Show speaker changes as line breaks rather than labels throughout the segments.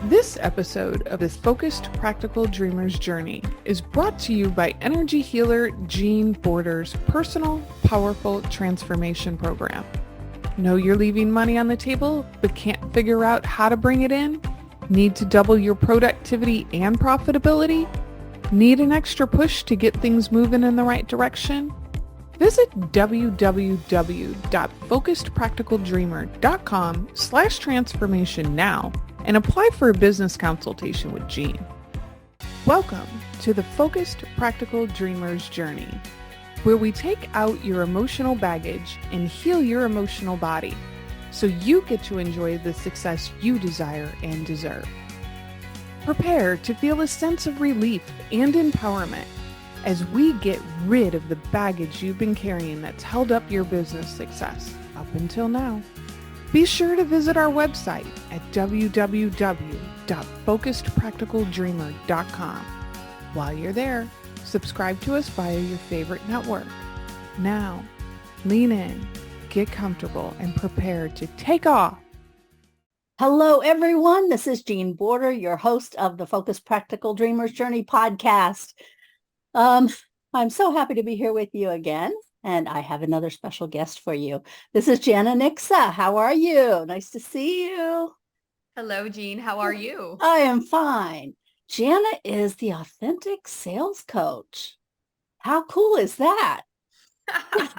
This episode of this Focused Practical Dreamer's Journey is brought to you by energy healer Jean Border's personal, powerful transformation program. Know you're leaving money on the table, but can't figure out how to bring it in? Need to double your productivity and profitability? Need an extra push to get things moving in the right direction? Visit www.focusedpracticaldreamer.com/transformation now and apply for a business consultation with Jean. Welcome to the Focused Practical Dreamer's Journey, where we take out your emotional baggage and heal your emotional body so you get to enjoy the success you desire and deserve. Prepare to feel a sense of relief and empowerment as we get rid of the baggage you've been carrying that's held up your business success up until now. Be sure to visit our website at www.focusedpracticaldreamer.com. While you're there, subscribe to us via your favorite network. Now, lean in, get comfortable, and prepare to take off.
Hello, everyone. This is Jean Border, your host of the Focused Practical Dreamer's Journey podcast. I'm so happy to be here with you again, and I have another special guest for you. This is Jana Niksa. How are you? Nice to see you.
Hello, Jean. How are you?
I am fine. Jana is the authentic sales coach. How cool is that? I've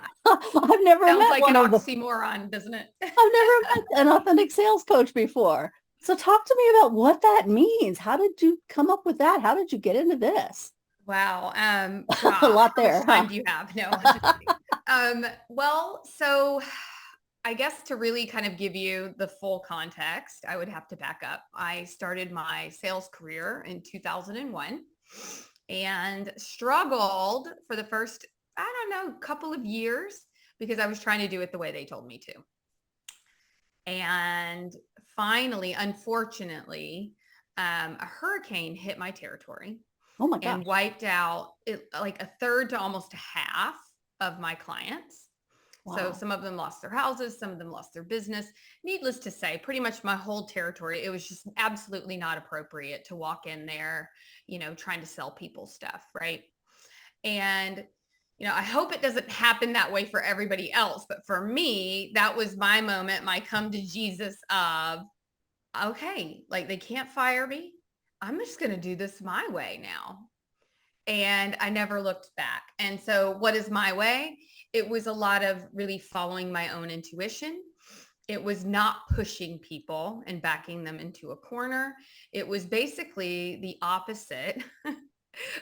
never
Sounds
met
like
one
an
of the
oxymoron, doesn't it?
I've never met an authentic sales coach before. So talk to me about what that means. How did you come up with that? How did you get into this?
Wow.
A lot there.
How much time do you have? No. Well, so I guess to really kind of give you the full context, I would have to back up. I started my sales career in 2001 and struggled for the first, couple of years because I was trying to do it the way they told me to. And finally, unfortunately, a hurricane hit my territory.
Oh my gosh.
And wiped out like a third to almost half of my clients. Wow. So some of them lost their houses, some of them lost their business. Needless to say, pretty much my whole territory, it was just absolutely not appropriate to walk in there, trying to sell people stuff, right? And I hope it doesn't happen that way for everybody else. But for me, that was my moment, my come to Jesus of, okay, like they can't fire me. I'm just going to do this my way now. And I never looked back. And so what is my way? It was a lot of really following my own intuition. It was not pushing people and backing them into a corner. It was basically the opposite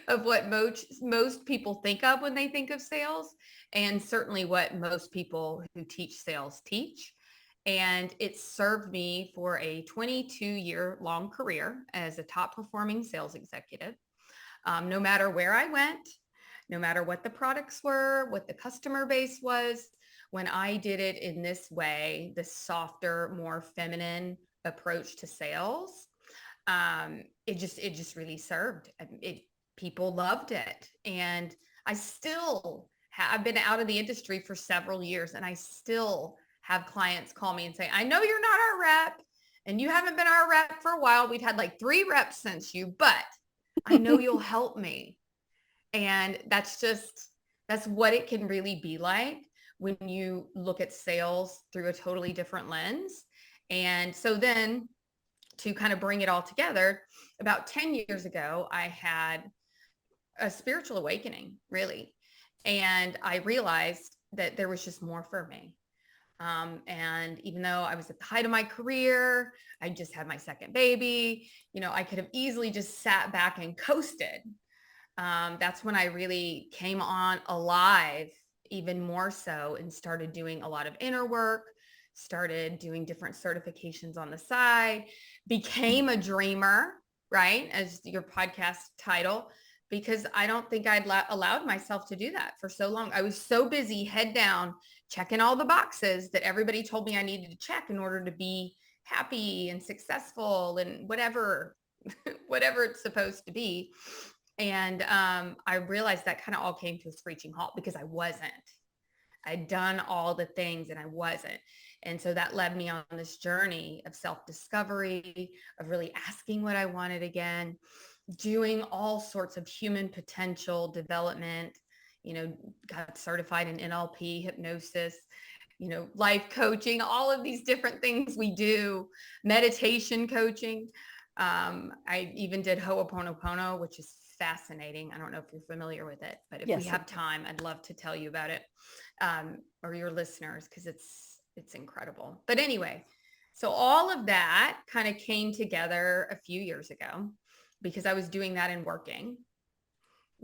of what most people think of when they think of sales, and certainly what most people who teach sales teach. And it served me for a 22-year-long career as a top performing sales executive. No matter where I went, no matter what the products were, what the customer base was, when I did it in this way, this softer, more feminine approach to sales, it just really served. People loved it. And I've been out of the industry for several years, and I still have clients call me and say, I know you're not our rep and you haven't been our rep for a while. We've had like 3 reps since you, but I know you'll help me. And that's what it can really be like when you look at sales through a totally different lens. And so then to kind of bring it all together, about 10 years ago, I had a spiritual awakening, really. And I realized that there was just more for me. And even though I was at the height of my career, I just had my second baby, I could have easily just sat back and coasted. That's when I really came on alive even more so and started doing a lot of inner work, started doing different certifications on the side, became a dreamer, right? As your podcast title, because I don't think I'd allowed myself to do that for so long. I was so busy head down, checking all the boxes that everybody told me I needed to check in order to be happy and successful and whatever it's supposed to be. And I realized that kind of all came to a screeching halt because I wasn't. I'd done all the things and I wasn't. And so that led me on this journey of self-discovery, of really asking what I wanted again, doing all sorts of human potential development, got certified in NLP, hypnosis, life coaching, all of these different things we do, meditation coaching. I even did Ho'oponopono, which is fascinating. I don't know if you're familiar with it, but if we have time, I'd love to tell you about it, or your listeners, because it's incredible. But anyway, so all of that kind of came together a few years ago because I was doing that and working.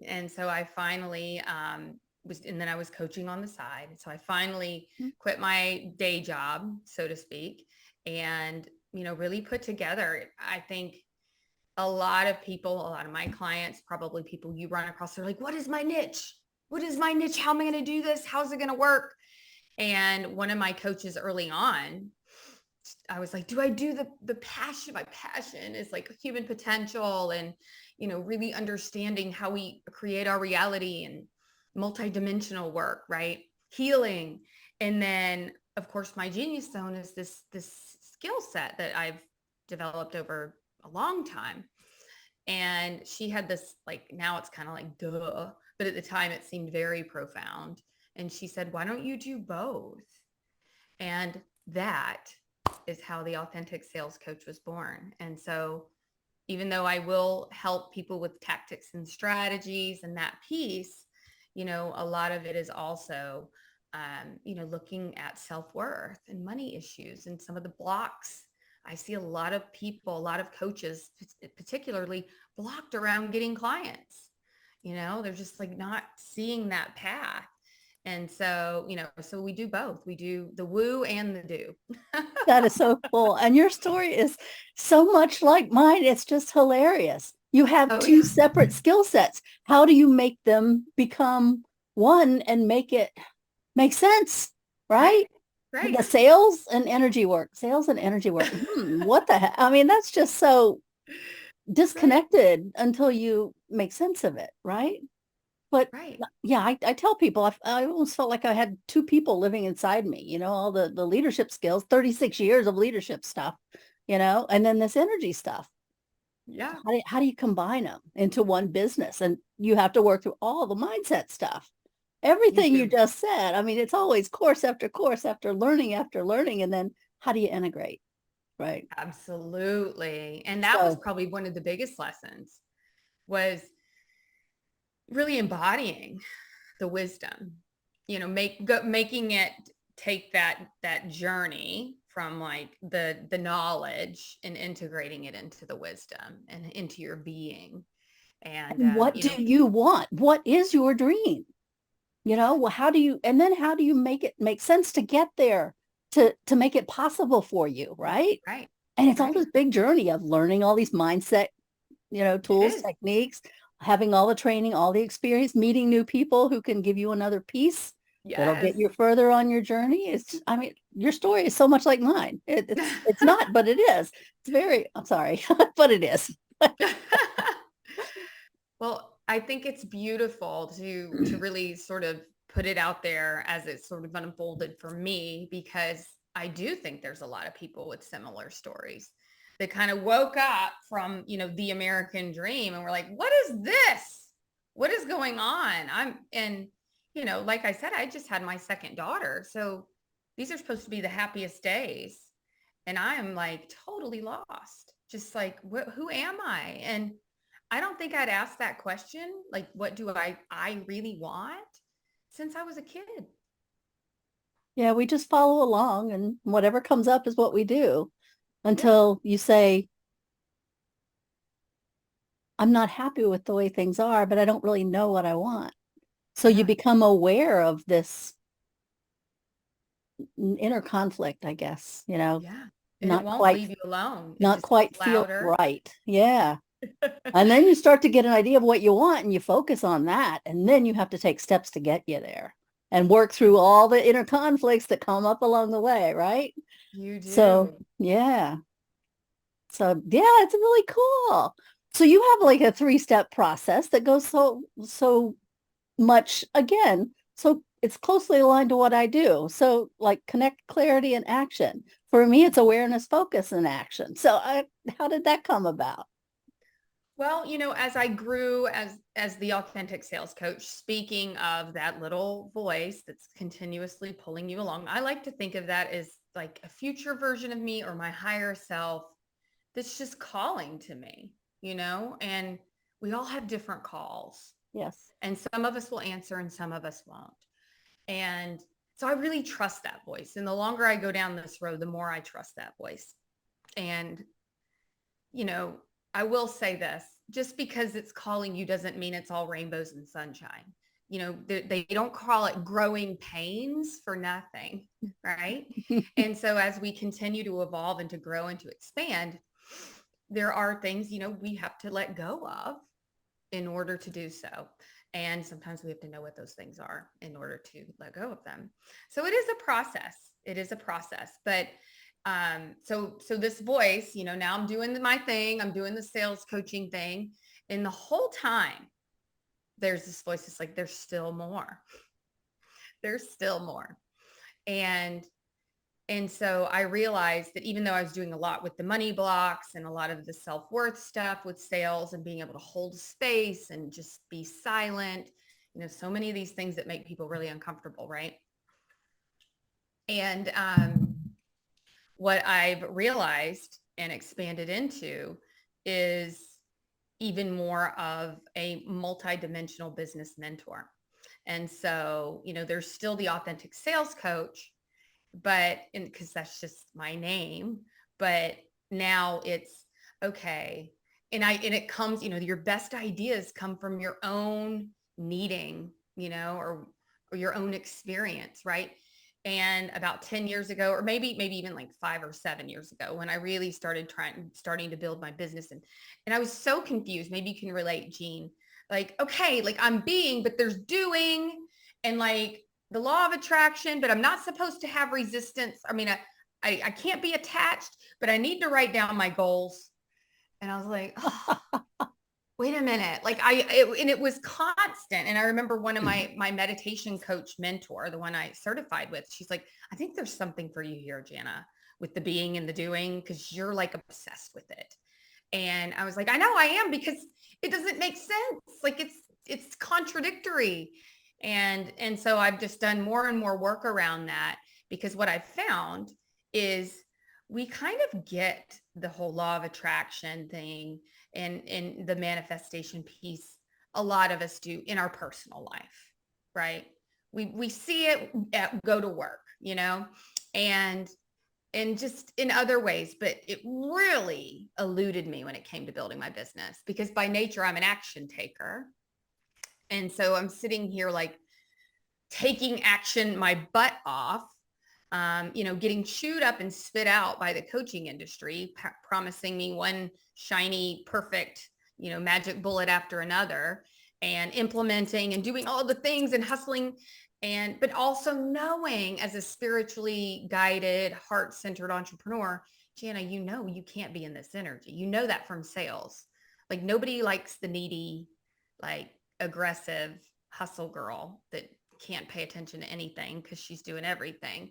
And so I finally and then I was coaching on the side. So I finally quit my day job, so to speak, and, really put together, I think a lot of people, a lot of my clients, probably people you run across, they're like, what is my niche? What is my niche? How am I going to do this? How's it going to work? And one of my coaches early on, I was like, do I do the passion? My passion is like human potential and, really understanding how we create our reality and multidimensional work, right? Healing. And then of course, my genius zone is this skill set that I've developed over a long time. And she had this, like, now it's kind of like, duh, but at the time it seemed very profound. And she said, why don't you do both? And that is how the Authentic Sales Coach was born. And so even though I will help people with tactics and strategies and that piece, a lot of it is also, looking at self-worth and money issues and some of the blocks. I see a lot of people, a lot of coaches, particularly blocked around getting clients. They're just like not seeing that path. And so, so we do both. We do the woo and the do.
That is so cool. And your story is so much like mine. It's just hilarious. You have two separate skill sets. How do you make them become one and make it make sense? Right?
Right.
The sales and energy work. What the heck? I mean, that's just so disconnected until you make sense of it. Right. But yeah, I tell people, I almost felt like I had two people living inside me, all the leadership skills, 36 years of leadership stuff, and then this energy stuff.
Yeah.
How do you combine them into one business? And you have to work through all the mindset stuff. Everything you just said. I mean, it's always course after course after learning. And then how do you integrate? Right.
Absolutely. And that was probably one of the biggest lessons, was really embodying the wisdom, making it take that journey from like the knowledge and integrating it into the wisdom and into your being. And
what do you want? What is your dream? Well, how do you make it make sense to get there, to make it possible for you, right?
Right.
And it's all this big journey of learning all these mindset, tools, techniques, having all the training, all the experience, meeting new people who can give you another piece that'll get you further on your journey. I mean, your story is so much like mine. It's not, but it is. It's very, I'm sorry, but it is.
Well, I think it's beautiful to really sort of put it out there as it sort of unfolded for me, because I do think there's a lot of people with similar stories that kind of woke up from, the American dream and were like, what is this? What is going on? Like I said, I just had my second daughter. So these are supposed to be the happiest days. And I am like totally lost, just like, who am I? And I don't think I'd asked that question, like, what do I really want, since I was a kid.
Yeah, we just follow along and whatever comes up is what we do until you say, I'm not happy with the way things are, but I don't really know what I want. So you become aware of this inner conflict, I guess,
Yeah. And
not
it won't
quite
leave you alone.
Not quite feel right. Yeah. And then you start to get an idea of what you want and you focus on that. And then you have to take steps to get you there and work through all the inner conflicts that come up along the way, right?
You do.
So, yeah. So, yeah, it's really cool. So you have like a 3-step process that goes so much, again, so it's closely aligned to what I do. So like connect, clarity, and action. For me, it's awareness, focus, and action. So how did that come about?
Well, as I grew as the authentic sales coach, speaking of that little voice that's continuously pulling you along, I like to think of that as like a future version of me or my higher self that's just calling to me, and we all have different calls.
Yes.
And some of us will answer and some of us won't. And so I really trust that voice. And the longer I go down this road, the more I trust that voice. And, I will say this, just because it's calling you doesn't mean it's all rainbows and sunshine. They don't call it growing pains for nothing, right? And so as we continue to evolve and to grow and to expand, there are things, we have to let go of in order to do so. And sometimes we have to know what those things are in order to let go of them. So it is a process. It is a process. But so this voice, now I'm doing my thing. I'm doing the sales coaching thing. And the whole time there's this voice that's like, there's still more. There's still more. And so I realized that even though I was doing a lot with the money blocks and a lot of the self-worth stuff with sales and being able to hold space and just be silent, so many of these things that make people really uncomfortable, right? And what I've realized and expanded into is even more of a multidimensional business mentor. And so, there's still the authentic sales coach, but because that's just my name, but now it's okay. And it comes, your best ideas come from your own needing, or your own experience, right? And about 10 years ago, or maybe even like 5 or 7 years ago, when I really starting to build my business, and I was so confused. Maybe you can relate, Jean. Like, okay, like I'm being, but there's doing, and like the law of attraction, but I'm not supposed to have resistance. I mean, I can't be attached, but I need to write down my goals. And I was like, oh, wait a minute. Like and it was constant. And I remember one of my meditation coach mentor, the one I certified with, she's like, I think there's something for you here, Jana, with the being and the doing, because you're like obsessed with it. And I was like, I know I am, because it doesn't make sense. Like it's contradictory. And so I've just done more and more work around that, because what I've found is we kind of get the whole law of attraction thing and the manifestation piece. A lot of us do in our personal life, right? We see it go to work, and just in other ways, but it really eluded me when it came to building my business, because by nature I'm an action taker. And so I'm sitting here like taking action my butt off, getting chewed up and spit out by the coaching industry, promising me one shiny, perfect, magic bullet after another, and implementing and doing all the things and hustling. But also knowing, as a spiritually guided, heart-centered entrepreneur, Jana, you can't be in this energy. You know that from sales. Like nobody likes the needy, like aggressive hustle girl that can't pay attention to anything because she's doing everything.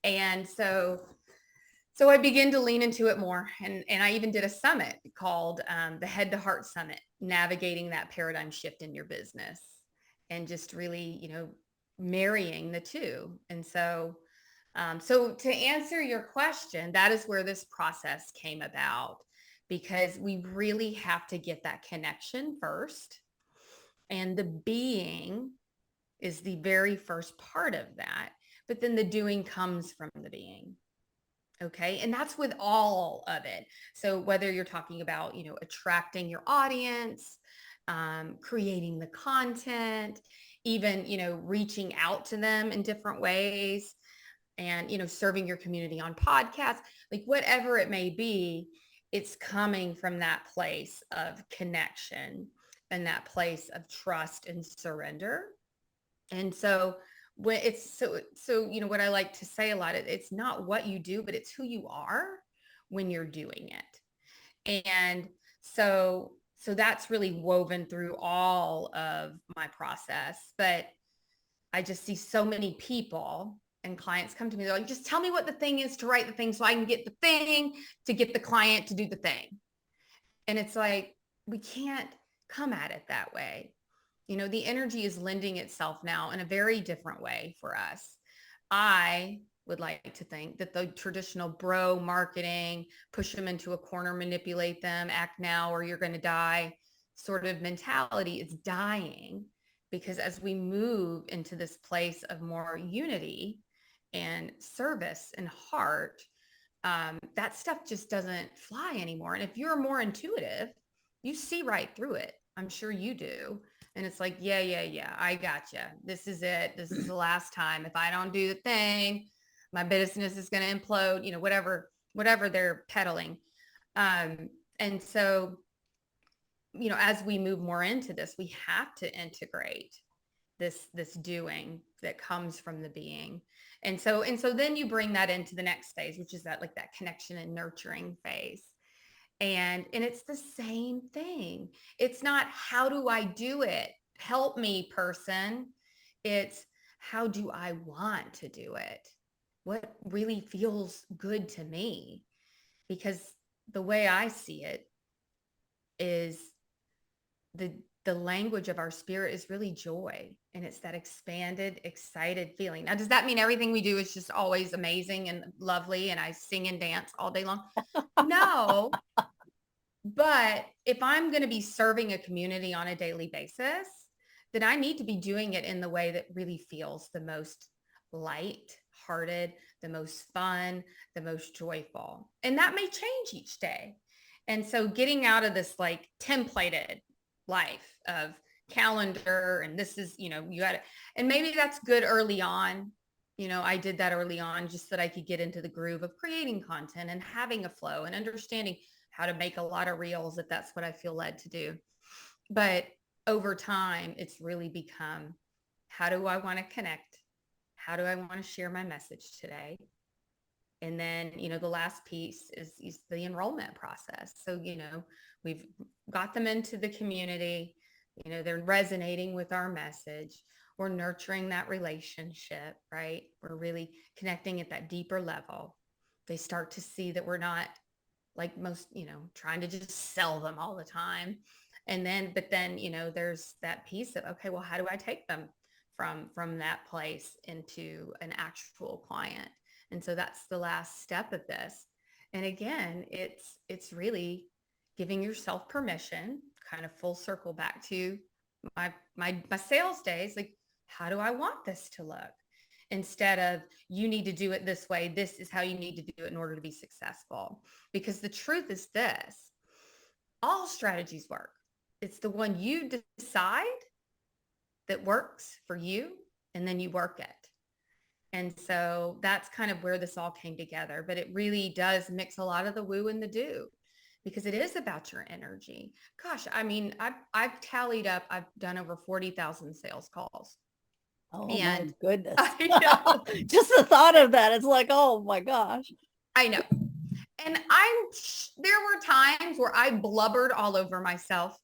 And so I began to lean into it more. And I even did a summit called the Head to Heart Summit, navigating that paradigm shift in your business, and just really, marrying the two. And so to answer your question, that is where this process came about, because we really have to get that connection first. And the being is the very first part of that. But then the doing comes from the being. Okay. And that's with all of it. So whether you're talking about, attracting your audience, creating the content, even, reaching out to them in different ways, and, serving your community on podcasts, like whatever it may be, it's coming from that place of connection and that place of trust and surrender. And so when it's so, what I like to say a lot, it's not what you do, but it's who you are when you're doing it. And so that's really woven through all of my process. But I just see so many people and clients come to me. They're like, just tell me what the thing is to write the thing so I can get the thing to get the client to do the thing. And it's like, we can't come at it that way. The energy is lending itself now in a very different way for us. I would like to think that the traditional bro marketing, push them into a corner, manipulate them, act now or you're going to die sort of mentality is dying, because as we move into this place of more unity and service and heart, that stuff just doesn't fly anymore. And if you're more intuitive, you see right through it. I'm sure you do. And it's like, yeah, I gotcha. This is it. This is the last time. If I don't do the thing, my business is going to implode, whatever they're peddling. And so, as we move more into this, we have to integrate this doing that comes from the being. And so then you bring that into the next phase, which is that connection and nurturing phase. And it's the same thing. It's not, how do I do it? Help me, person. It's, how do I want to do it? What really feels good to me? Because the way I see it is the language of our spirit is really joy. And it's that expanded, excited feeling. Now, does that mean everything we do is just always amazing and lovely and I sing and dance all day long? No. But if I'm going to be serving a community on a daily basis, then I need to be doing it in the way that really feels the most light-hearted, the most fun, the most joyful. And that may change each day. And so getting out of this templated life of calendar, and this is, you got it. And maybe that's good early on. I did that early on just so that I could get into the groove of creating content and having a flow and understanding how to make a lot of reels if that's what I feel led to do. But over time, it's really become, how do I want to connect? How do I want to share my message today? And then, the last piece is the enrollment process. So, we've got them into the community, they're resonating with our message. We're nurturing that relationship, right? We're really connecting at that deeper level. They start to see that we're not like most, trying to just sell them all the time. But then, there's that piece of, okay, well, how do I take them from that place into an actual client? And so that's the last step of this. And again, it's really giving yourself permission, kind of full circle back to my sales days. Like, how do I want this to look? Instead of, you need to do it this way. This is how you need to do it in order to be successful. Because the truth is this, all strategies work. It's the one you decide that works for you, and then you work it. And so that's kind of where this all came together. But it really does mix a lot of the woo and the do, because it is about your energy. Gosh, I mean, I've tallied up, I've done over 40,000 sales calls.
Oh,
and
my goodness.
I know.
Just the thought of that. It's like, oh my gosh.
I know. And there were times where I blubbered all over myself.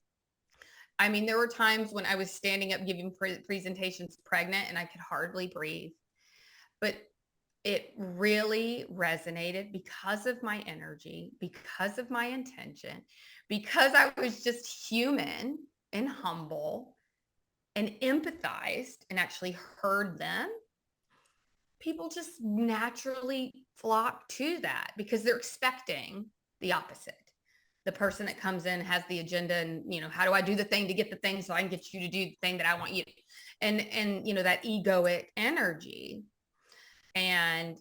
I mean, there were times when I was standing up giving presentations pregnant and I could hardly breathe. But it really resonated because of my energy, because of my intention, because I was just human and humble and empathized and actually heard them. People just naturally flock to that because they're expecting the opposite. The person that comes in has the agenda and, how do I do the thing to get the thing so I can get you to do the thing that I want you to, and that egoic energy. And,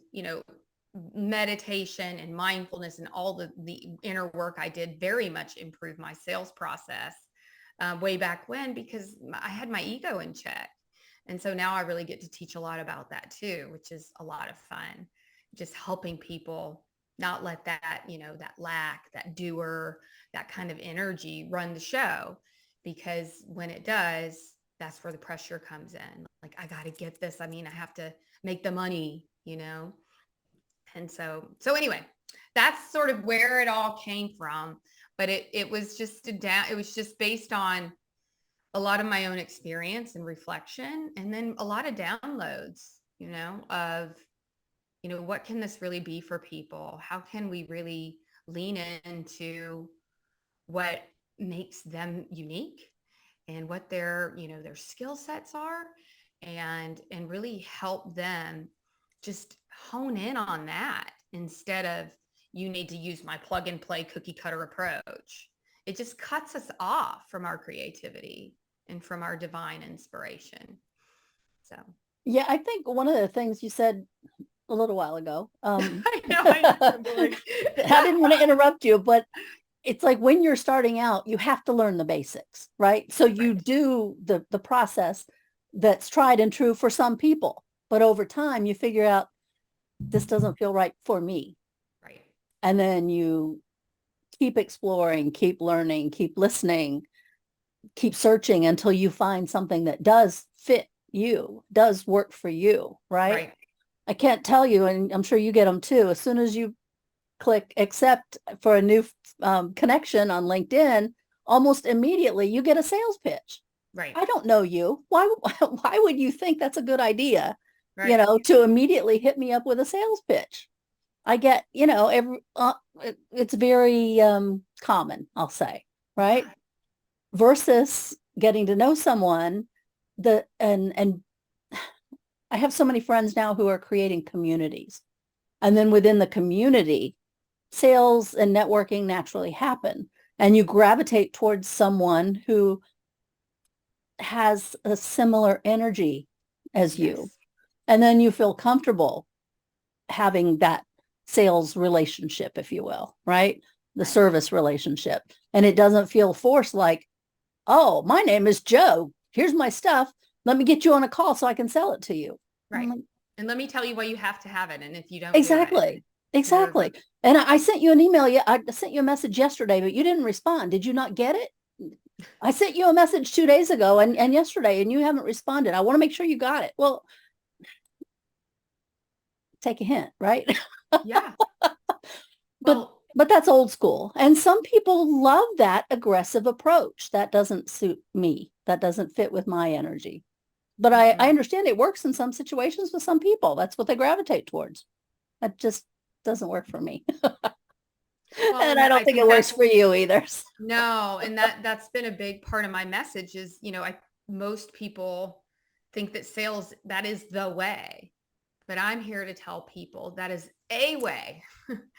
meditation and mindfulness and all the inner work I did very much improved my sales process way back when, because I had my ego in check. And so now I really get to teach a lot about that too, which is a lot of fun, just helping people not let that, that lack, that doer, that kind of energy run the show. Because when it does, that's where the pressure comes in. Like, I got to get this. I mean, I have to make the money, And so anyway, that's sort of where it all came from. But it was just it was just based on a lot of my own experience and reflection, and then a lot of downloads, of, what can this really be for people? How can we really lean into what makes them unique and what their skill sets are, and really help them just hone in on that instead of, you need to use my plug and play cookie cutter approach. It just cuts us off from our creativity and from our divine inspiration. So
Yeah, I think one of the things you said a little while ago,
I know, I
didn't want to interrupt you, but it's like when you're starting out, you have to learn the basics, right? So you
Right.
do the process that's tried and true for some people, but over time you figure out this doesn't feel right for me.
Right.
And then you keep exploring, keep learning, keep listening, keep searching until you find something that does fit you, does work for you, right?
Right.
I can't tell you, and I'm sure you get them too. As soon as you click accept for a new connection on LinkedIn, almost immediately you get a sales pitch.
Right.
I don't know you. Why would you think that's a good idea?
Right.
To immediately hit me up with a sales pitch. I get, it's very common, I'll say, right?
Yeah.
Versus getting to know someone and I have so many friends now who are creating communities. And then within the community, sales and networking naturally happen. And you gravitate towards someone who has a similar energy as you.
Yes.
And then you feel comfortable having that sales relationship, if you will, right? The
Right.
service relationship. And it doesn't feel forced like, oh, my name is Joe. Here's my stuff. Let me get you on a call so I can sell it to you.
Right.
Like,
And let me tell you why you have to have it. And if you don't
exactly.
do it,
Exactly. And I sent you an email. I sent you a message yesterday, but you didn't respond. Did you not get it? I sent you a message 2 days ago and yesterday, and you haven't responded. I want to make sure you got it. Well, take a hint, right?
yeah.
But but that's old school. And some people love that aggressive approach. That doesn't suit me. That doesn't fit with my energy. But I understand it works in some situations with some people. That's what they gravitate towards. That just doesn't work for me. And I don't think it works for you either.
No, and that's been a big part of my message is, most people think that sales, that is the way. But I'm here to tell people that is a way,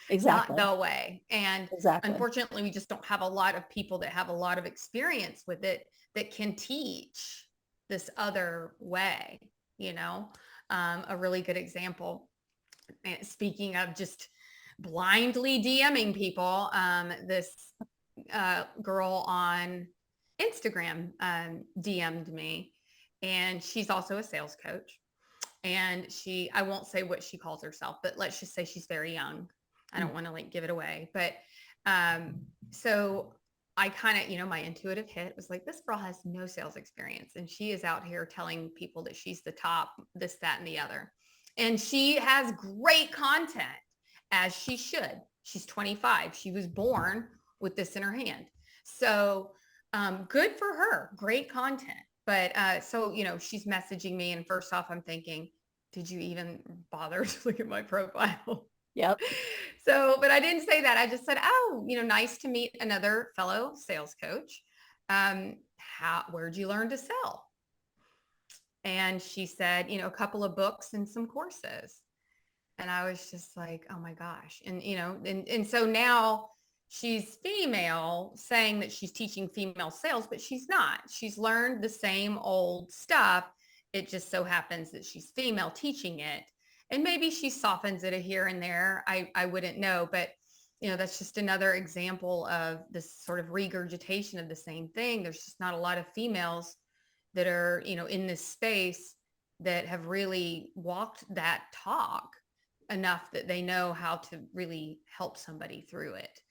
Exactly.
not the way. And
Exactly.
unfortunately, we just don't have a lot of people that have a lot of experience with it that can teach this other way, a really good example. Speaking of just blindly DMing people, this girl on Instagram DM'd me, and she's also a sales coach. And I won't say what she calls herself, but let's just say she's very young. I don't want to give it away. But so I kind of, my intuitive hit was like, this girl has no sales experience. And she is out here telling people that she's the top, this, that, and the other. And she has great content, as she should. She's 25. She was born with this in her hand. So good for her. Great content. But so, she's messaging me, and first off, I'm thinking, did you even bother to look at my profile?
Yep.
So, but I didn't say that. I just said, oh, nice to meet another fellow sales coach. Where'd you learn to sell? And she said, a couple of books and some courses. And I was just like, oh my gosh. And, and so now she's female, saying that she's teaching female sales, but she's not. She's learned the same old stuff. It just so happens that she's female teaching it. And maybe she softens it here and there. I wouldn't know, but that's just another example of this sort of regurgitation of the same thing. There's just not a lot of females that are, in this space that have really walked that talk enough that they know how to really help somebody through it.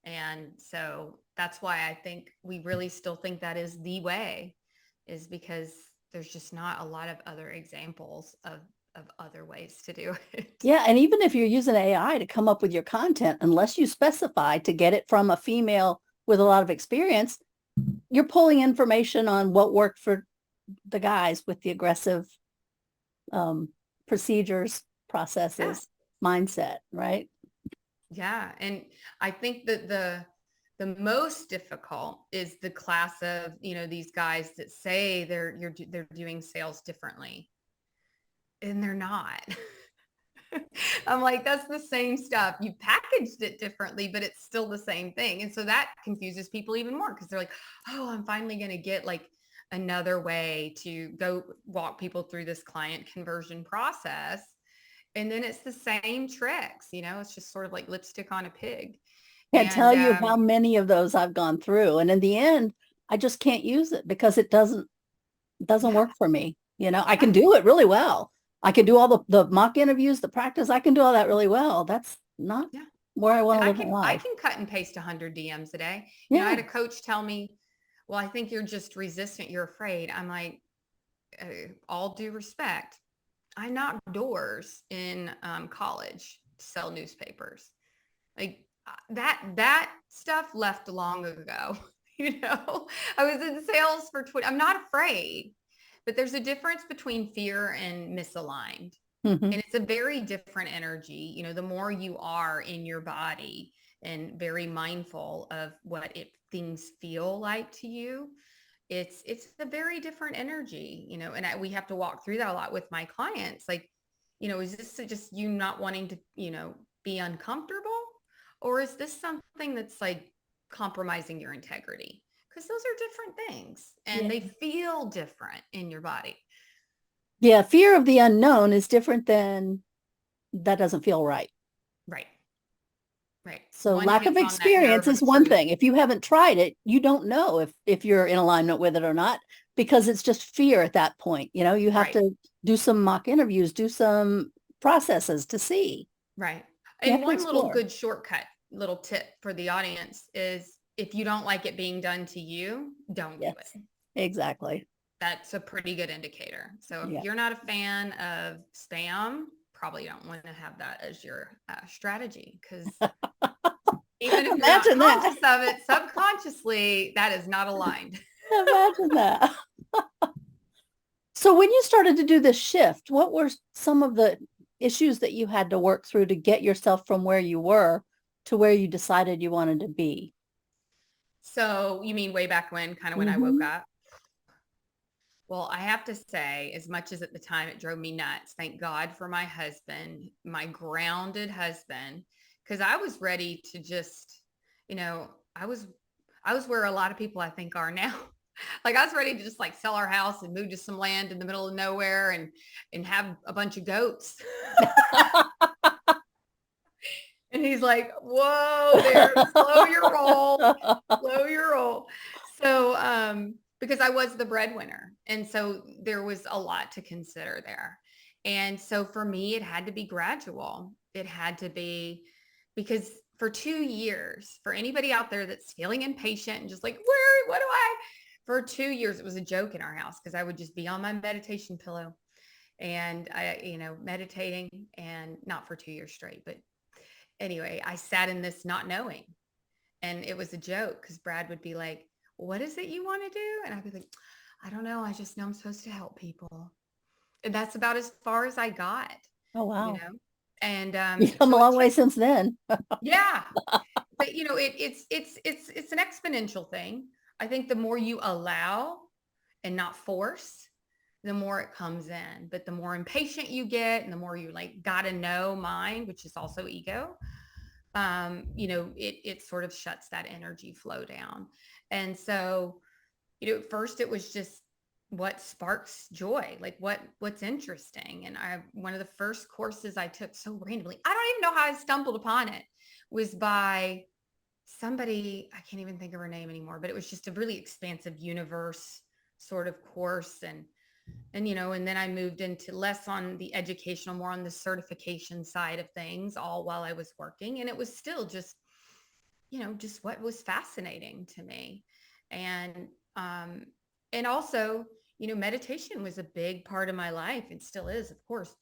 And so that's why I think we really still think that is the way, is because there's just not a lot of other examples of other ways to do it.
Yeah. And even if you're using AI to come up with your content, unless you specify to get it from a female with a lot of experience, you're pulling information on what worked for the guys with the aggressive procedures,
Yeah.
processes, mindset, right?
Yeah. And I think that the most difficult is the class of, these guys that say they're doing sales differently, and they're not. I'm like, that's the same stuff. You packaged it differently, but it's still the same thing. And so that confuses people even more, because they're like, oh, I'm finally going to get like another way to go walk people through this client conversion process. And then it's the same tricks, it's just sort of like lipstick on a pig.
Can't
And
tell you how many of those I've gone through. And in the end, I just can't use it because it doesn't
yeah,
work for me. I can
right.
do it really well. I can do all the mock interviews, the practice. I can do all that really well. That's not
Yeah.
where I want
And
to
I
live my
can I
life.
can cut and paste 100 DMs a day. I
Yeah.
had a coach tell me, well, I think you're just resistant. You're afraid. I'm like, all due respect, I knocked doors in college to sell newspapers. Like that stuff left long ago. I was in sales for 20. I'm not afraid, but there's a difference between fear and misaligned.
Mm-hmm.
And it's a very different energy. The more you are in your body and very mindful of what things feel like to you, it's a very different energy, and we have to walk through that a lot with my clients. Like, is this just you not wanting to, be uncomfortable, or is this something that's like compromising your integrity? Because those are different things and
Yeah.
they feel different in your body.
Yeah. Fear of the unknown is different than that doesn't feel right.
Right. Right.
So
One
lack of
takes on that
experience
nerve
is
of
one
truth.
thing. If you haven't tried it, you don't know if you're in alignment with it or not, because it's just fear at that point. You have
Right.
to do some mock interviews, do some processes to see.
Right.
You
And
have to
one little
explore.
good shortcut, little tip for the audience is, if you don't like it being done to you, don't do
Yes,
it.
exactly.
That's a pretty good indicator. So if
Yeah.
you're not a fan of spam, probably don't want to have that as your strategy, because even if you're not
Imagine that.
conscious of it, subconsciously, that is not aligned.
Imagine that. So when you started to do this shift, what were some of the issues that you had to work through to get yourself from where you were to where you decided you wanted to be?
So you mean way back when, kind of when I woke
Mm-hmm.
up? Well, I have to say, as much as at the time it drove me nuts, thank God for my husband, my grounded husband, because I was ready to just, you know, I was where a lot of people I think are now. Like, I was ready to just like sell our house and move to some land in the middle of nowhere and have a bunch of goats. And he's like, whoa there, slow your roll, slow your roll. So, because I was the breadwinner. And so there was a lot to consider there. And so for me, it had to be gradual. It had to be, because for 2 years, for anybody out there that's feeling impatient and just like, what do I, for 2 years, it was a joke in our house, because I would just be on my meditation pillow and meditating, and not for 2 years straight, but anyway, I sat in this not knowing. And it was a joke, because Brad would be like, what is it you want to do? And I'd be like, I don't know. I just know I'm supposed to help people. And that's about as far as I got,
Oh,
you
wow.
know? And
You've come a
so it
long way
took,
since then.
yeah. But it's an exponential thing. I think the more you allow and not force, the more it comes in. But the more impatient you get, and the more you like gotta know mind, which is also ego, it sort of shuts that energy flow down. And so, at first it was just what sparks joy, like what's interesting. And one of the first courses I took, so randomly, I don't even know how I stumbled upon it, was by somebody, I can't even think of her name anymore, but it was just a really expansive universe sort of course. And then I moved into less on the educational, more on the certification side of things, all while I was working. And it was still just what was fascinating to me. And um, and also, meditation was a big part of my life, and still is, of course.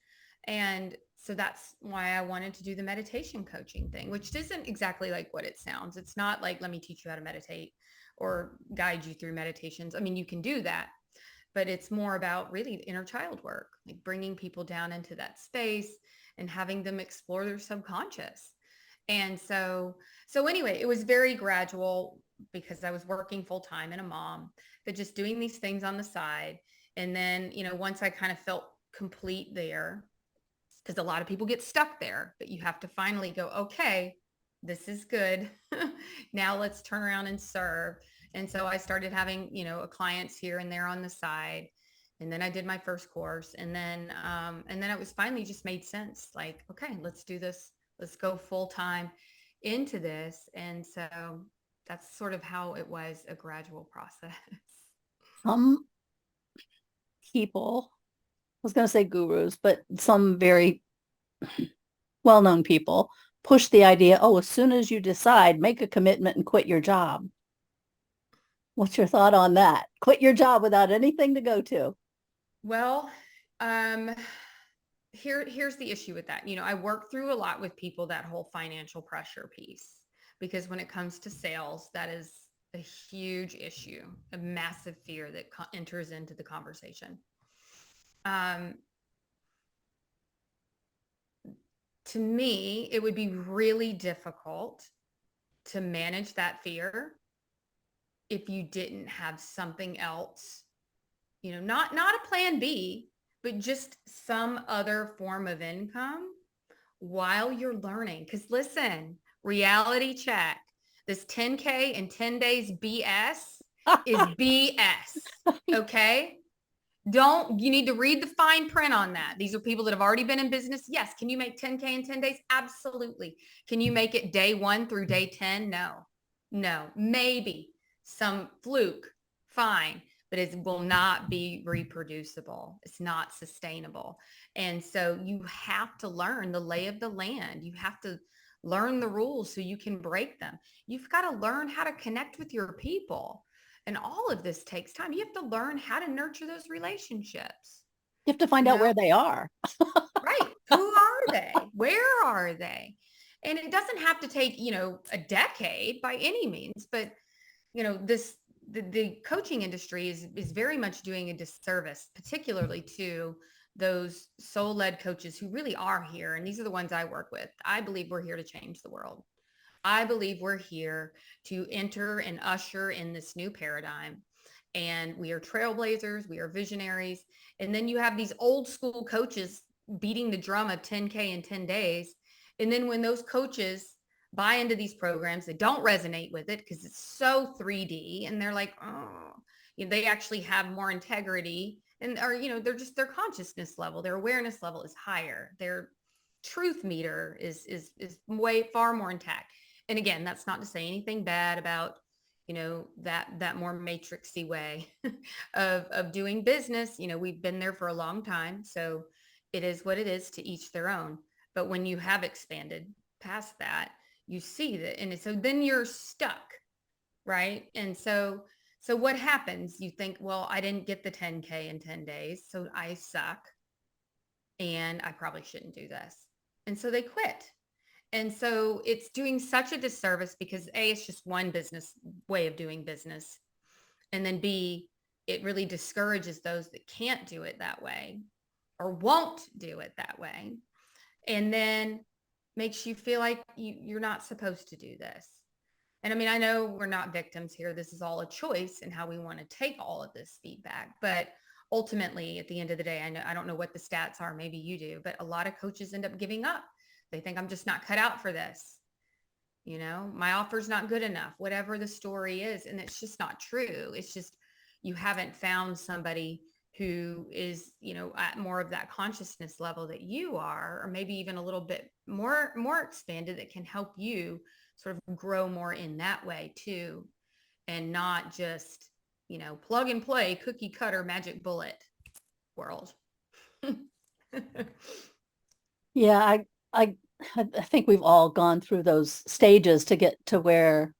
And so that's why I wanted to do the meditation coaching thing, which isn't exactly like what it sounds. It's not like, let me teach you how to meditate, or guide you through meditations. I mean, you can do that, but it's more about really inner child work, like bringing people down into that space and having them explore their subconscious. And so anyway, it was very gradual because I was working full time and a mom, but just doing these things on the side. And then, once I kind of felt complete there, because a lot of people get stuck there, but you have to finally go, okay, this is good. Now let's turn around and serve. And so I started having, clients here and there on the side. And then I did my first course. And then it was finally just made sense. Like, okay, let's do this. Let's go full time into this. And so that's sort of how it was, a gradual process.
Some people, I was going to say gurus, but some very well-known people push the idea, oh, as soon as you decide, make a commitment and quit your job. What's your thought on that? Quit your job without anything to go to.
Well, here's the issue with that. I work through a lot with people, that whole financial pressure piece, because when it comes to sales, that is a huge issue, a massive fear that enters into the conversation. To me, it would be really difficult to manage that fear if you didn't have something else, not a plan B, but just some other form of income while you're learning. Because listen, reality check, this 10K in 10 days BS is BS. Okay. You need to read the fine print on that. These are people that have already been in business. Yes. Can you make 10K in 10 days? Absolutely. Can you make it day 1 through day 10? No, maybe some fluke. Fine. But it will not be reproducible. It's not sustainable. And so you have to learn the lay of the land. You have to learn the rules so you can break them. You've got to learn how to connect with your people. And all of this takes time. You have to learn how to nurture those relationships.
You have to find out where they are.
Right. Who are they? Where are they? And it doesn't have to take, a decade by any means, but the coaching industry is very much doing a disservice, particularly to those soul-led coaches who really are here. And these are the ones I work with. I believe we're here to change the world. I believe we're here to enter and usher in this new paradigm. And we are trailblazers. We are visionaries. And then you have these old school coaches beating the drum of 10K in 10 days. And then when those coaches buy into these programs, they don't resonate with it because it's so 3D, and they're like, oh, they actually have more integrity, and they're just, their consciousness level, their awareness level is higher. Their truth meter is way far more intact. And again, that's not to say anything bad about, that more matrixy way of doing business. We've been there for a long time, so it is what it is, to each their own. But when you have expanded past that, you see that. And so then you're stuck, right? And so what happens? You think, well, I didn't get the 10K in 10 days, so I suck, and I probably shouldn't do this. And so they quit. And so it's doing such a disservice because A, it's just one business way of doing business. And then B, it really discourages those that can't do it that way or won't do it that way. And then makes you feel like you're not supposed to do this. And I mean, I know we're not victims here. This is all a choice in how we want to take all of this feedback. But ultimately, at the end of the day, I don't know what the stats are. Maybe you do, but a lot of coaches end up giving up. They think, I'm just not cut out for this. My offer's not good enough, whatever the story is. And it's just not true. It's just, you haven't found somebody who is, at more of that consciousness level that you are, or maybe even a little bit more expanded, that can help you sort of grow more in that way too. And not just, plug and play, cookie cutter, magic bullet world.
Yeah, I think we've all gone through those stages to get to where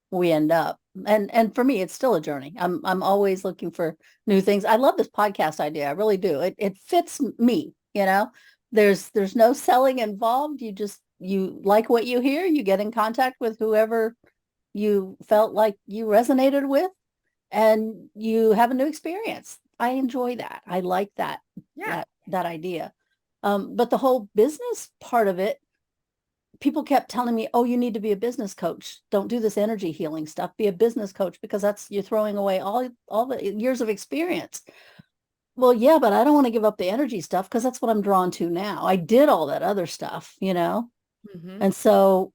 we end up. And for me, it's still a journey. I'm always looking for new things. I love this podcast idea. I really do. It fits me, There's no selling involved. You like what you hear, you get in contact with whoever you felt like you resonated with, and you have a new experience. I enjoy that. I like that,
Yeah.
that idea. But the whole business part of it, people kept telling me, oh, you need to be a business coach. Don't do this energy healing stuff. Be a business coach, because you're throwing away all the years of experience. Well, yeah, but I don't want to give up the energy stuff, because that's what I'm drawn to now. I did all that other stuff,
Mm-hmm.
And so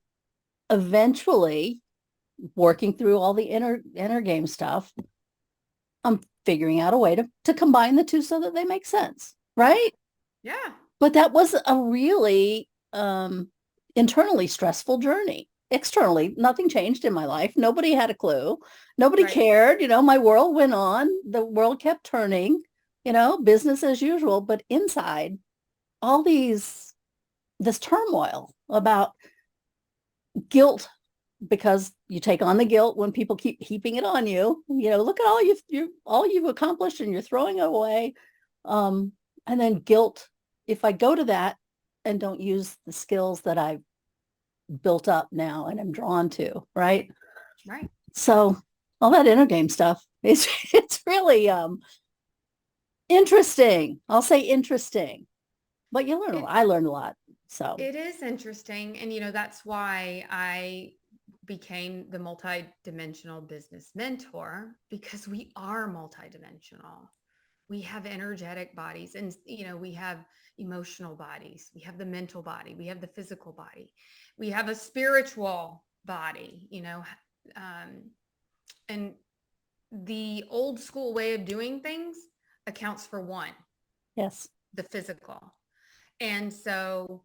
eventually, working through all the inner game stuff, I'm figuring out a way to combine the two so that they make sense, right?
Yeah.
But that was a really internally stressful journey. Externally, nothing changed in my life. Nobody had a clue. Nobody
Right.
cared. My world went on. The world kept turning, business as usual. But inside, all this turmoil about guilt, because you take on the guilt when people keep heaping it on you. Look at all you've accomplished, and you're throwing it away. And then guilt, if I go to that and don't use the skills that I've built up now and I'm drawn to, right?
Right.
So all that inner game stuff is it's really interesting. I'll say interesting, but you learn a lot. I learned a lot. So
It is interesting. And, that's why I became the multidimensional business mentor, because we are multidimensional. We have energetic bodies, and, we have emotional bodies. We have the mental body. We have the physical body. We have a spiritual body, and the old school way of doing things accounts for one,
yes,
the physical. And so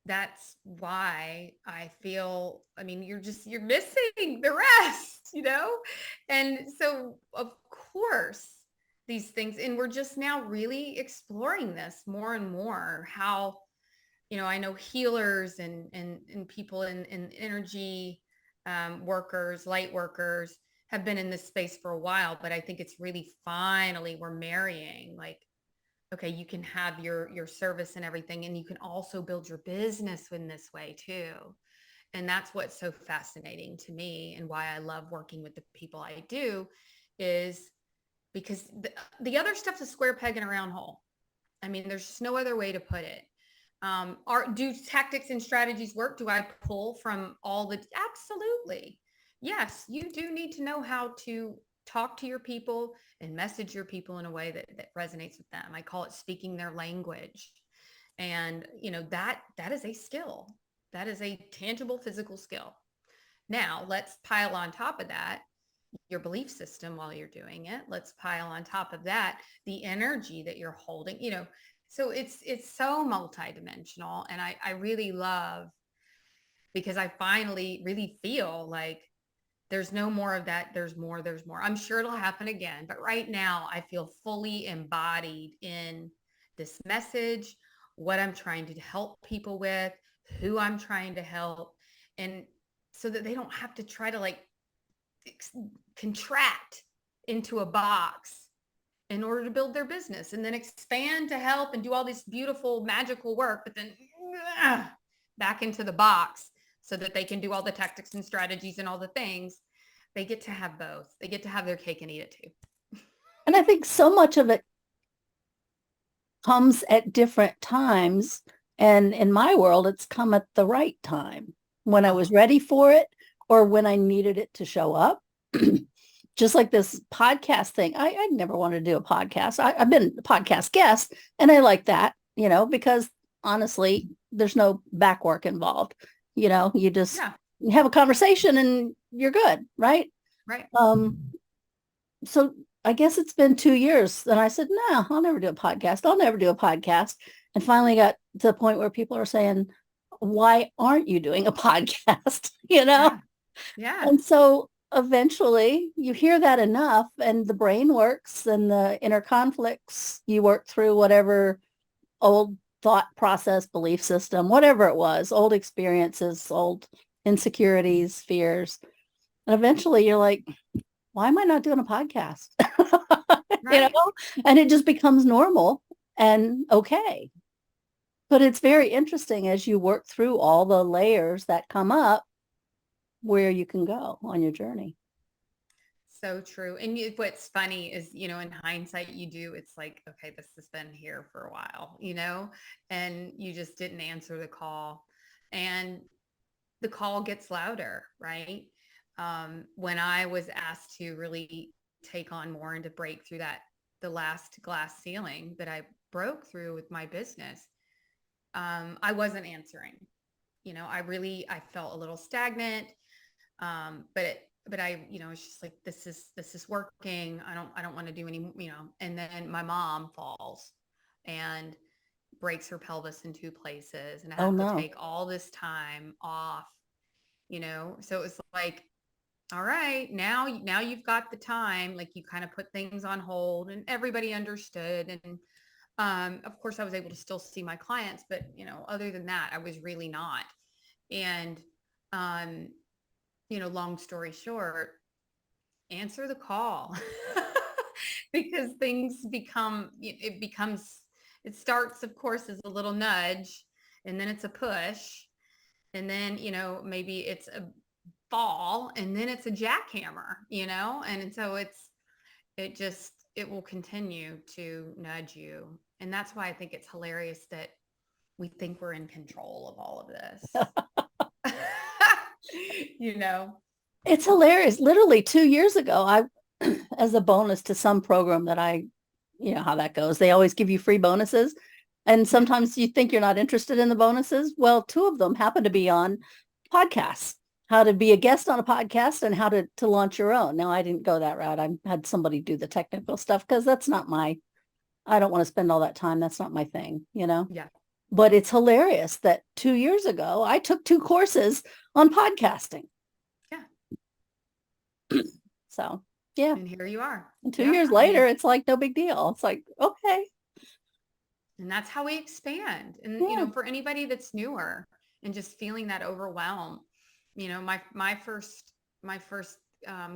that's why I feel, you're missing the rest. And so of course these things, and we're just now really exploring this more and more, how, I know healers and people in energy, workers, light workers have been in this space for a while, but I think it's really finally we're marrying, like, okay, you can have your service and everything, and you can also build your business in this way too. And that's what's so fascinating to me, and why I love working with the people I do, is because the other stuff's a square peg in a round hole. There's just no other way to put it. Do tactics and strategies work? Do I pull from all the? Absolutely. Yes, you do need to know how to talk to your people and message your people in a way that resonates with them. I call it speaking their language. And, that is a skill. That is a tangible physical skill. Now, let's pile on top of that your belief system while you're doing it. Let's pile on top of that the energy that you're holding, so it's so multidimensional. And I really love, because I finally really feel like there's no more of that. There's more. I'm sure it'll happen again. But right now I feel fully embodied in this message, what I'm trying to help people with, who I'm trying to help. And so that they don't have to try to contract into a box in order to build their business, and then expand to help and do all this beautiful magical work, but then back into the box so that they can do all the tactics and strategies and all the things. They get to have both. They get to have their cake and eat it too.
And I think so much of it comes at different times. And in my world, it's come at the right time, when I was ready for it, or when I needed it to show up. Just like this podcast thing. I never wanted to do a podcast. I've been a podcast guest, and I like that, because honestly, there's no back work involved. You just have a conversation and you're good, right?
Right.
So I guess it's been 2 years, and I said, no, I'll never do a podcast. I'll never do a podcast. And finally got to the point where people are saying, why aren't you doing a podcast?
Yeah.
And so eventually you hear that enough, and the brain works, and the inner conflicts, you work through whatever old thought process, belief system, whatever it was, old experiences, old insecurities, fears. And eventually you're like, why am I not doing a podcast?
Right.
And it just becomes normal and okay. But it's very interesting as you work through all the layers that come up. where you can go on your journey.
So true. And what's funny is, in hindsight, it's like, okay, this has been here for a while, and you just didn't answer the call, and the call gets louder, right? When I was asked to really take on more and to break through the last glass ceiling that I broke through with my business, I wasn't answering. I felt a little stagnant. But I, it's just like, this is working. I don't want to do any, and then my mom falls and breaks her pelvis in 2 places, and I have to take all this time off, so it was like, all right, now you've got the time, like you kind of put things on hold, and everybody understood. And of course I was able to still see my clients, but other than that, I was really not. And long story short, answer the call. Because it starts, of course, as a little nudge, and then it's a push, and then, maybe it's a fall, and then it's a jackhammer, and so it will continue to nudge you. And that's why I think it's hilarious that we think we're in control of all of this.
It's hilarious. Literally 2 years ago, I, as a bonus to some program that how that goes, they always give you free bonuses. And sometimes you think you're not interested in the bonuses. Well, 2 of them happen to be on podcasts, how to be a guest on a podcast and how to launch your own. Now, I didn't go that route. I had somebody do the technical stuff because that's not I don't want to spend all that time. That's not my thing,
Yeah.
But it's hilarious that 2 years ago, I took 2 courses on podcasting.
Yeah.
So, yeah.
And here you are.
And 2 years later, it's like no big deal. It's like, okay.
And that's how we expand. And, for anybody that's newer and just feeling that overwhelm, my first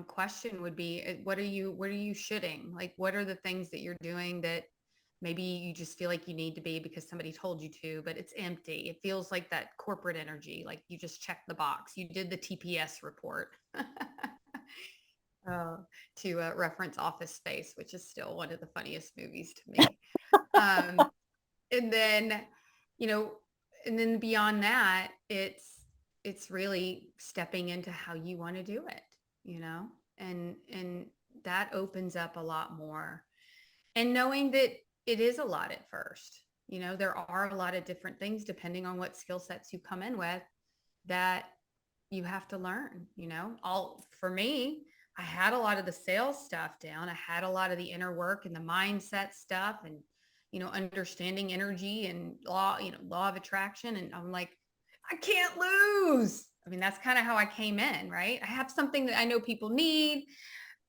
question would be, what are you shooting? Like, what are the things that you're doing that maybe you just feel like you need to be because somebody told you to, but it's empty. It feels like that corporate energy. Like you just checked the box. You did the TPS report. To reference Office Space, which is still one of the funniest movies to me. And then, and then beyond that, it's really stepping into how you want to do it, and that opens up a lot more. And knowing that it is a lot at first, there are a lot of different things depending on what skill sets you come in with that you have to learn, for me, I had a lot of the sales stuff down. I had a lot of the inner work and the mindset stuff and, understanding energy and law of attraction. And I'm like, I can't lose. I mean, that's kind of how I came in, right? I have something that I know people need.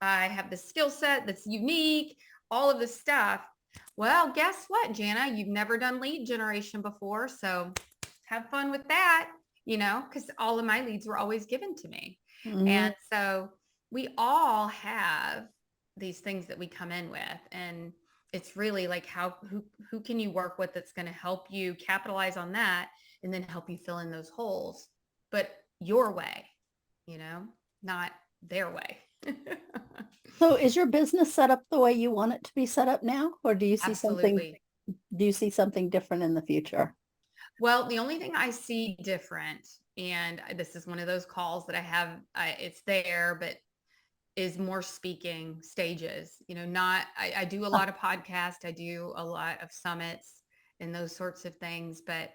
I have the skill set that's unique, all of this stuff. Well, guess what, Jana? You've never done lead generation before. So have fun with that, because all of my leads were always given to me. Mm-hmm. And so we all have these things that we come in with, and it's really like who can you work with that's going to help you capitalize on that and then help you fill in those holes, but your way, not their way.
So is your business set up the way you want it to be set up now, or do you see something different in the future?
Well, the only thing I see different, and this is one of those calls that I have, it's there, but is more speaking stages, I do a lot of podcasts. I do a lot of summits and those sorts of things, but,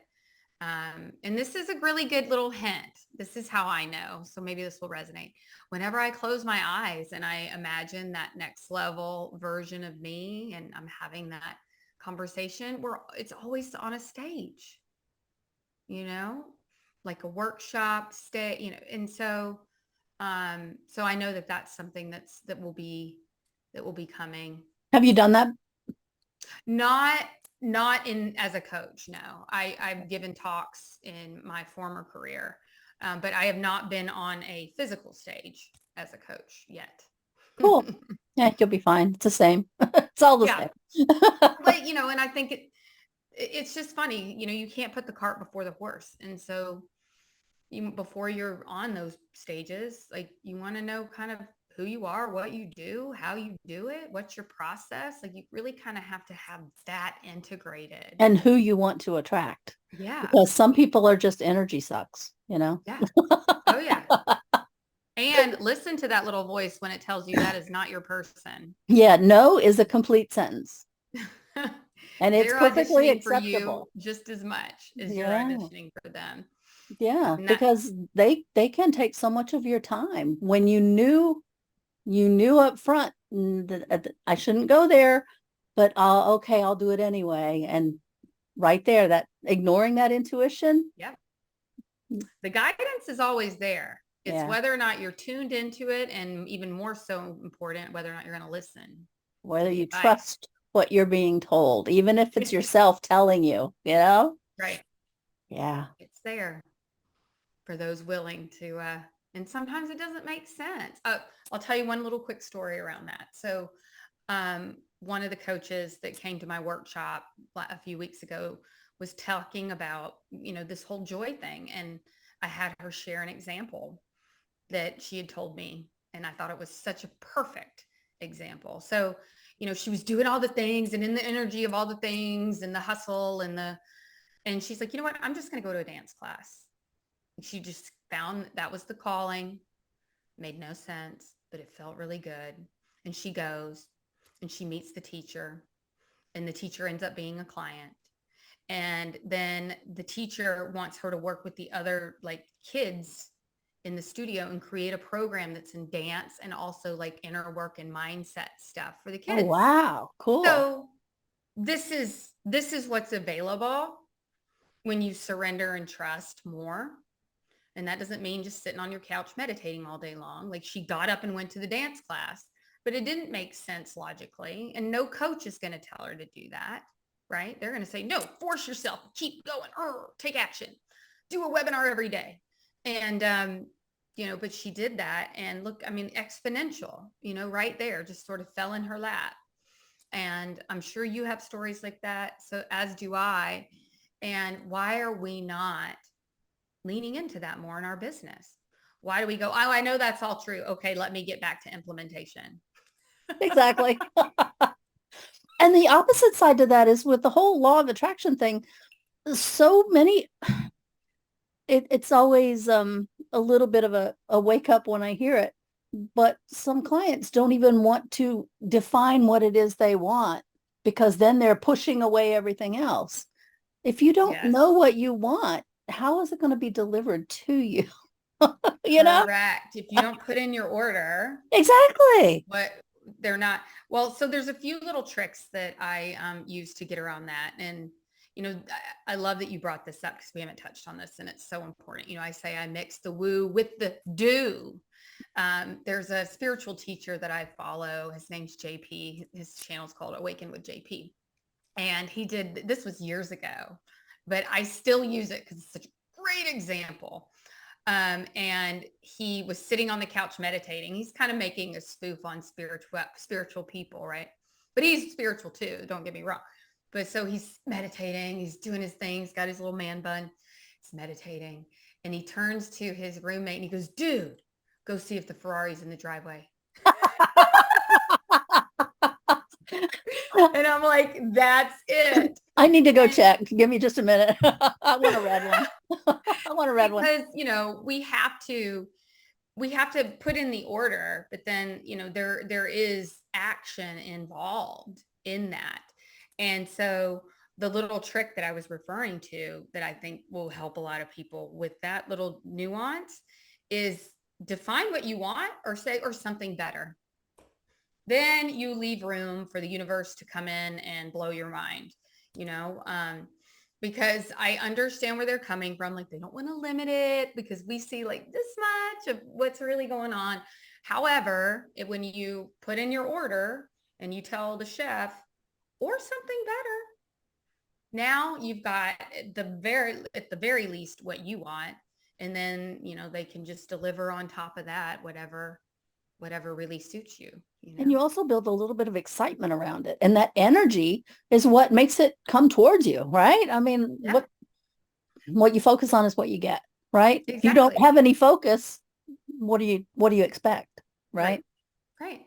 and this is a really good little hint. This is how I know. So maybe this will resonate. Whenever I close my eyes and I imagine that next level version of me, and I'm having that conversation where it's always on a stage, like a workshop and so I know that that's something that will be coming.
Have you done that?
Not in as a coach. No, I've given talks in my former career, but I have not been on a physical stage as a coach yet.
Cool. Yeah, you'll be fine. It's the same. It's all the same.
But, and I think it's just funny, you can't put the cart before the horse. And so before you're on those stages, like you want to know kind of who you are, what you do, how you do it, what's your process. Like you really kind of have to have that integrated.
And who you want to attract.
Yeah.
Because some people are just energy sucks,
Yeah. Oh yeah. And listen to that little voice when it tells you that is not your person.
Yeah. No is a complete sentence. And it's
They're
perfectly
auditioning
acceptable.
for you just as much as you're
Yeah.
auditioning for them.
Yeah. Because they can take so much of your time when you knew up front that I shouldn't go there, but I'll do it anyway. And right there, that ignoring that intuition.
Yep. The guidance is always there. It's whether or not you're tuned into it, and even more so important, whether or not you're going to listen.
Whether you trust what you're being told, even if it's yourself telling you,
Right.
Yeah.
It's there for those willing to, and sometimes it doesn't make sense. I'll tell you one little quick story around that. So one of the coaches that came to my workshop a few weeks ago was talking about, this whole joy thing. And I had her share an example that she had told me. And I thought it was such a perfect example. So, she was doing all the things and in the energy of all the things and the hustle and she's like, you know what? I'm just going to go to a dance class. She just found that was the calling. Made no sense, but it felt really good. And she goes and she meets the teacher, and the teacher ends up being a client. And then the teacher wants her to work with the other kids in the studio and create a program that's in dance and also inner work and mindset stuff for the kids.
Oh, wow. Cool.
So this is what's available when you surrender and trust more. And that doesn't mean just sitting on your couch meditating all day long. Like she got up and went to the dance class, but it didn't make sense logically. And no coach is going to tell her to do that, right? They're going to say, no, force yourself, keep going, take action, do a webinar every day. And, but she did that, and look, exponential, right there, just sort of fell in her lap. And I'm sure you have stories like that. So as do I. And why are we not leaning into that more in our business? Why do we go, oh, I know that's all true. Okay, let me get back to implementation.
Exactly. And the opposite side to that is with the whole law of attraction thing. So many, it's always a little bit of a wake up when I hear it. But some clients don't even want to define what it is they want, because then they're pushing away everything else. If you don't know what you want, how is it going to be delivered to you?
Correct. If you don't put in your order.
Exactly.
But they're not. Well, so there's a few little tricks that I use to get around that. And, I love that you brought this up because we haven't touched on this and it's so important. I say I mix the woo with the do. There's a spiritual teacher that I follow. His name's JP. His channel's called Awaken with JP. And this was years ago, but I still use it because it's such a great example. And he was sitting on the couch meditating. He's kind of making a spoof on spiritual people, right? But he's spiritual too, don't get me wrong. But so he's meditating, he's doing his thing, he's got his little man bun, he's meditating. And he turns to his roommate and he goes, dude, go see if the Ferrari's in the driveway. And I'm like, that's it.
I need to go check. Give me just a minute. I want a red one. I want a red one.
Because, we have to put in the order, but then, there is action involved in that. And so the little trick that I was referring to that I think will help a lot of people with that little nuance is define what you want or something better. Then you leave room for the universe to come in and blow your mind, because I understand where they're coming from. Like they don't want to limit it because we see this much of what's really going on. However, when you put in your order and you tell the chef or something better, now you've got at the very least what you want. And then, they can just deliver on top of that, whatever really suits you.
And you also build a little bit of excitement around it. And that energy is what makes it come towards you, right? What you focus on is what you get. right? If you don't
Exactly.
have any focus, what do you expect? Right.
Right.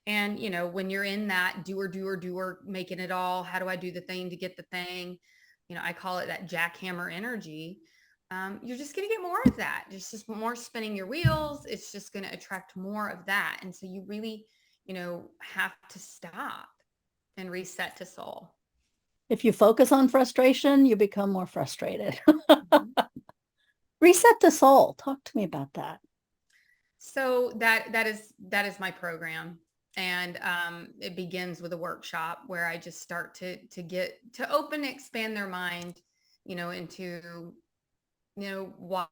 And, when you're in that doer, making it all, how do I do the thing to get the thing? I call it that jackhammer energy. You're just going to get more of that. Just more spinning your wheels. It's just going to attract more of that. And so you really, have to stop and reset to soul.
If you focus on frustration, you become more frustrated.
Mhm.
Reset to soul. Talk to me about that.
So that is my program. And it begins with a workshop where I just start to get to open, expand their mind, into, why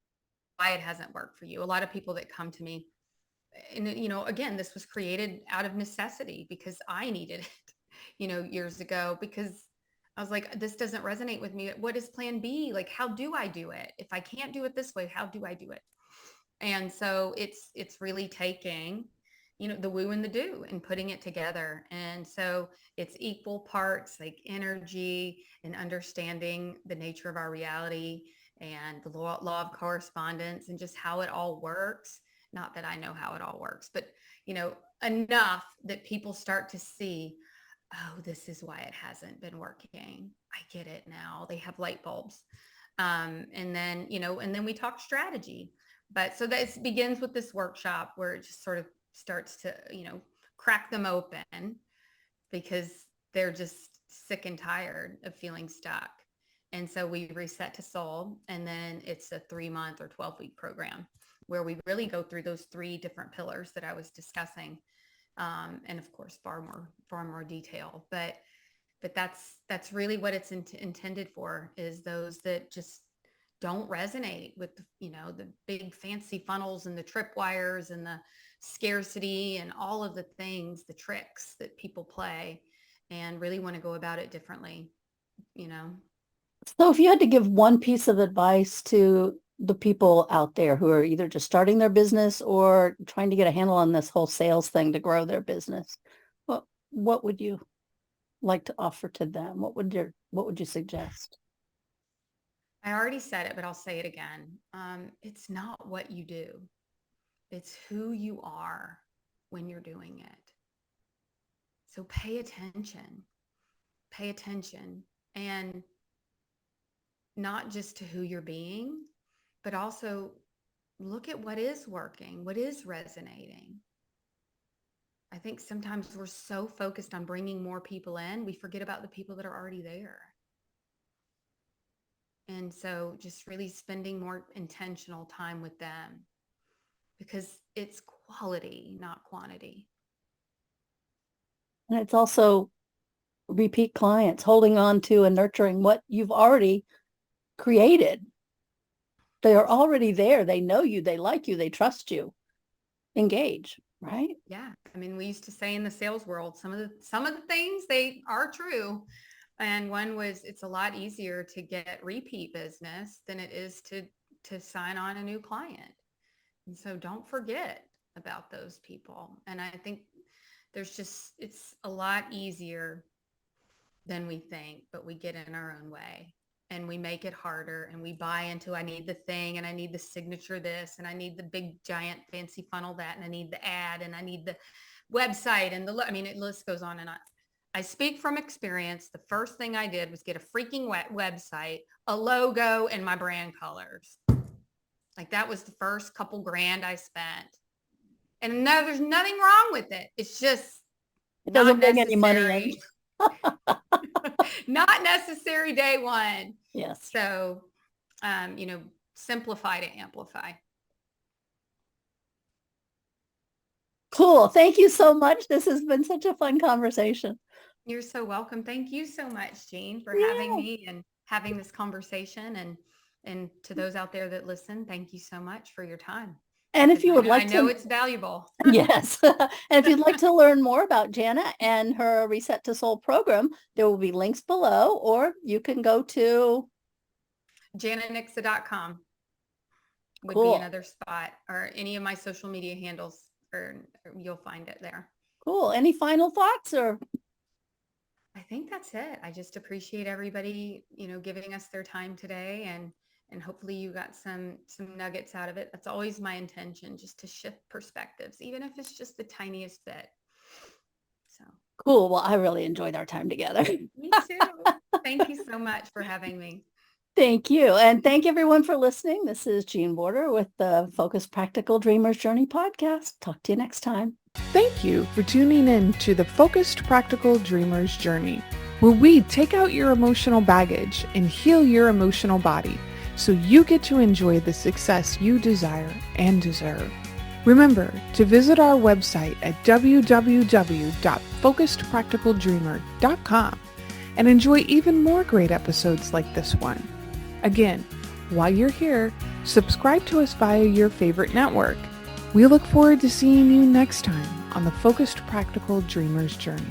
it hasn't worked for you. A lot of people that come to me, and again, this was created out of necessity because I needed it, years ago, because I was like, this doesn't resonate with me. What is plan B? Like, how do I do it? If I can't do it this way, how do I do it? And so it's really taking, the woo and the do and putting it together. And so it's equal parts like energy and understanding the nature of our reality and the law of correspondence and just how it all works. Not that I know how it all works, but enough that people start to see, oh, this is why it hasn't been working. I get it now. They have light bulbs. And then we talk strategy. But so that begins with this workshop where it just sort of starts to, crack them open because they're just sick and tired of feeling stuck. And so we reset to soul. And then it's a 3-month or 12-week program where we really go through those 3 different pillars that I was discussing. And of course, far more detail, but that's really what it's intended for, is those that just don't resonate with, the big fancy funnels and the tripwires and the scarcity and all of the things, the tricks that people play, and really want to go about it differently,
So if you had to give one piece of advice to the people out there who are either just starting their business or trying to get a handle on this whole sales thing to grow their business, what would you like to offer to them? What would you suggest?
I already said it, but I'll say it again. It's not what you do. It's who you are when you're doing it. So pay attention, and not just to who you're being, but also look at what is working, what is resonating. I think sometimes we're so focused on bringing more people in, we forget about the people that are already there. And so just really spending more intentional time with them, because it's quality, not quantity.
And it's also repeat clients, holding on to and nurturing what you've already created. They are already there. They know you, they like you, they trust you. Engage, right?
Yeah. I mean, we used to say in the sales world, some of the things, they are true. And one was, it's a lot easier to get repeat business than it is to sign on a new client. And so don't forget about those people. And I think it's a lot easier than we think, but we get in our own way and we make it harder, and we buy into, I need the thing, and I need the signature this, and I need the big giant fancy funnel that, and I need the ad, and I need the website, and it list goes on and on. I speak from experience. The first thing I did was get a freaking website, a logo, and my brand colors. Like, that was the first couple grand I spent. And no, there's nothing wrong with it. It's just
It doesn't
not
bring any money in.
not necessary day one.
Yes.
So, simplify to amplify.
Cool. Thank you so much. This has been such a fun conversation.
You're so welcome. Thank you so much, Jean, for
Yeah.
having me and having this conversation. And to those out there that listen, thank you so much for your time.
And if you would like
I know it's valuable.
Yes. And if you'd like to learn more about Jana and her Reset to Soul program, there will be links below, or you can go to
JanaNiksa.com would be
Cool.
another spot, or any of my social media handles, or you'll find it there.
Cool. Any final thoughts, or?
I think that's it. I just appreciate everybody, giving us their time today, and hopefully you got some nuggets out of it. That's always my intention, just to shift perspectives, even if it's just the tiniest bit. So
cool. Well, I really enjoyed our time together.
Me too. Thank you so much for having me.
Thank you. And thank everyone for listening. This is Jean Border with the Focused Practical Dreamers Journey podcast. Talk to you next time.
Thank you for tuning in to the Focused Practical Dreamers Journey, where we take out your emotional baggage and heal your emotional body so you get to enjoy the success you desire and deserve. Remember to visit our website at www.focusedpracticaldreamer.com and enjoy even more great episodes like this one. Again, while you're here, subscribe to us via your favorite network. We look forward to seeing you next time on the Focused Practical Dreamers Journey.